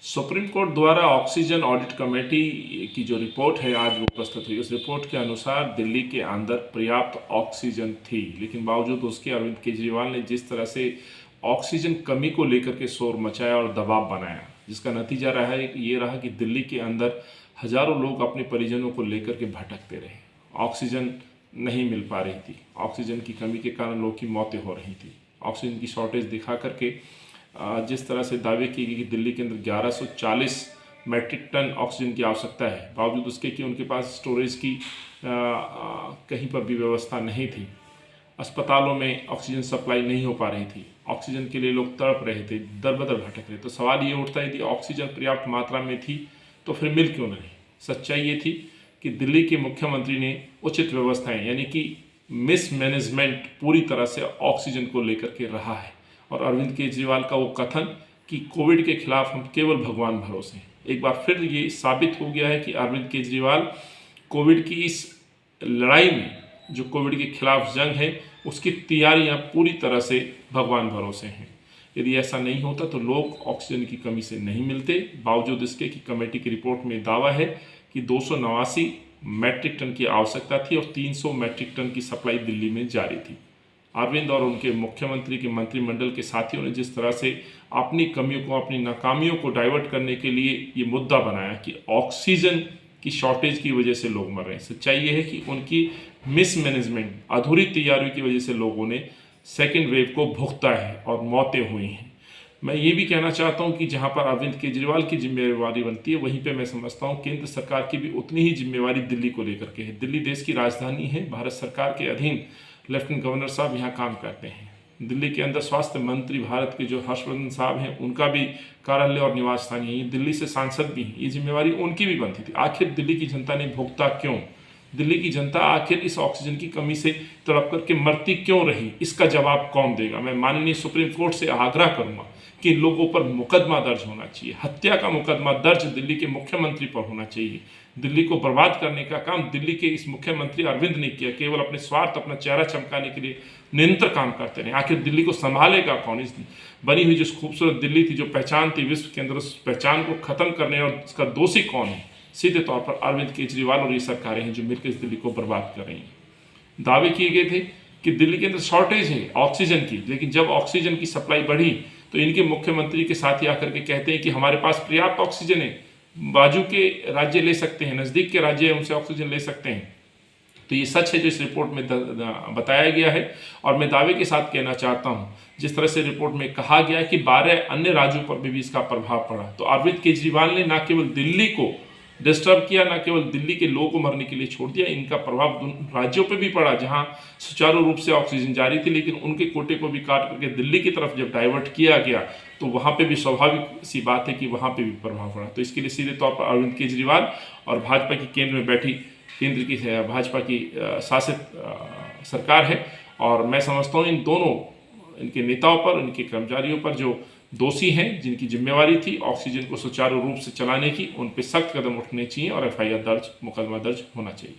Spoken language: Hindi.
सुप्रीम कोर्ट द्वारा ऑक्सीजन ऑडिट कमेटी की जो रिपोर्ट है आज वो प्रस्तुत हुई। उस रिपोर्ट के अनुसार दिल्ली के अंदर पर्याप्त ऑक्सीजन थी, लेकिन बावजूद उसके अरविंद केजरीवाल ने जिस तरह से ऑक्सीजन कमी को लेकर के शोर मचाया और दबाव बनाया, जिसका नतीजा रहा है ये रहा कि दिल्ली के अंदर हजारों लोग अपने परिजनों को लेकर के भटकते रहे। ऑक्सीजन नहीं मिल पा रही थी, ऑक्सीजन की कमी के कारण लोगों की मौतें हो रही थी। ऑक्सीजन की शॉर्टेज दिखा करके जिस तरह से दावे किए गए कि दिल्ली के अंदर 1140 मैट्रिक टन ऑक्सीजन की आवश्यकता है, बावजूद उसके कि उनके पास स्टोरेज की कहीं पर भी व्यवस्था नहीं थी। अस्पतालों में ऑक्सीजन सप्लाई नहीं हो पा रही थी, ऑक्सीजन के लिए लोग तड़प रहे थे, दर बदर भटक रहे। तो सवाल ये उठता है कि ऑक्सीजन पर्याप्त मात्रा में थी तो फिर मिल क्यों नहीं। सच्चाई ये थी कि दिल्ली के मुख्यमंत्री ने उचित व्यवस्थाएं यानी कि मिसमैनेजमेंट पूरी तरह से ऑक्सीजन को लेकर के रहा है। और अरविंद केजरीवाल का वो कथन कि कोविड के खिलाफ हम केवल भगवान भरोसे हैं, एक बार फिर ये साबित हो गया है कि अरविंद केजरीवाल कोविड की इस लड़ाई में, जो कोविड के खिलाफ जंग है, उसकी तैयारियां पूरी तरह से भगवान भरोसे हैं। यदि ऐसा नहीं होता तो लोग ऑक्सीजन की कमी से नहीं मिलते, बावजूद इसके कि कमेटी की रिपोर्ट में दावा है कि 289 मैट्रिक टन की आवश्यकता थी और 300 मैट्रिक टन की सप्लाई दिल्ली में जारी थी। अरविंद और उनके मुख्यमंत्री के मंत्रिमंडल के साथियों ने जिस तरह से अपनी कमियों को, अपनी नाकामियों को डाइवर्ट करने के लिए ये मुद्दा बनाया कि ऑक्सीजन की शॉर्टेज की वजह से लोग मर रहे हैं। सच्चाई ये है कि उनकी मिसमैनेजमेंट, अधूरी तैयारी की वजह से लोगों ने सेकेंड वेव को भुगता है और मौतें हुई हैं। मैं ये भी कहना चाहता हूँ कि जहाँ पर अरविंद केजरीवाल की जिम्मेवारी बनती है, वहीं पे मैं समझता हूँ केंद्र सरकार की भी उतनी ही जिम्मेवारी दिल्ली को लेकर के है। दिल्ली देश की राजधानी है, भारत सरकार के अधीन लेफ्टिनेंट गवर्नर साहब यहाँ काम करते हैं। दिल्ली के अंदर स्वास्थ्य मंत्री भारत के जो हर्षवर्धन साहब हैं, उनका भी कार्यालय और निवास स्थान यही, दिल्ली से सांसद भी हैं। ये जिम्मेवारी उनकी भी बनती थी। आखिर दिल्ली की जनता ने भुगता क्यों? दिल्ली की जनता आखिर इस ऑक्सीजन की कमी से तड़प करके मरती क्यों रही? इसका जवाब कौन देगा? मैं माननीय सुप्रीम कोर्ट से आग्रह करूंगा कि लोगों पर मुकदमा दर्ज होना चाहिए, हत्या का मुकदमा दर्ज दिल्ली के मुख्यमंत्री पर होना चाहिए। दिल्ली को बर्बाद करने का काम दिल्ली के इस मुख्यमंत्री अरविंद ने किया, केवल अपने स्वार्थ, अपना चेहरा चमकाने के लिए निरंतर काम करते रहे। आखिर दिल्ली को संभालेगा कौन? इस बनी हुई जो खूबसूरत दिल्ली थी, जो पहचान थी विश्व के अंदर, उस पहचान को खत्म करने और इसका दोषी कौन है? सीधे तौर पर अरविंद केजरीवाल और ये सरकारें हैं जो मिलकर इस दिल्ली को बर्बाद कर रही हैं। दावे किए गए थे कि दिल्ली के अंदर शॉर्टेज है ऑक्सीजन की, लेकिन जब ऑक्सीजन की सप्लाई बढ़ी तो इनके मुख्यमंत्री के साथ ही आकर के कहते हैं कि हमारे पास पर्याप्त ऑक्सीजन है, बाजू के राज्य ले सकते हैं, नज़दीक के राज्य उनसे ऑक्सीजन ले सकते हैं। तो ये सच है जो इस रिपोर्ट में बताया गया है। और मैं दावे के साथ कहना चाहता हूँ, जिस तरह से रिपोर्ट में कहा गया है कि 12 अन्य राज्यों पर भी इसका प्रभाव पड़ा, तो अरविंद केजरीवाल ने न केवल दिल्ली को डिस्टर्ब किया, न केवल दिल्ली के लोगों को मरने के लिए छोड़ दिया, इनका प्रभाव राज्यों पे भी पड़ा जहां सुचारू रूप से ऑक्सीजन जारी थी, लेकिन उनके कोटे को भी काट करके दिल्ली की तरफ जब डाइवर्ट किया गया तो वहां पे भी स्वाभाविक सी बात है कि वहां पे भी प्रभाव पड़ा। तो इसके लिए सीधे तौर पर अरविंद केजरीवाल और भाजपा की केंद्र में बैठी, केंद्र की भाजपा की शासित सरकार है। और मैं समझता हूँ इन दोनों, इनके नेताओं पर, इनके कर्मचारियों पर जो दोषी हैं, जिनकी जिम्मेवारी थी ऑक्सीजन को सुचारू रूप से चलाने की, उन पर सख्त कदम उठने चाहिए और FIR दर्ज, मुकदमा दर्ज होना चाहिए।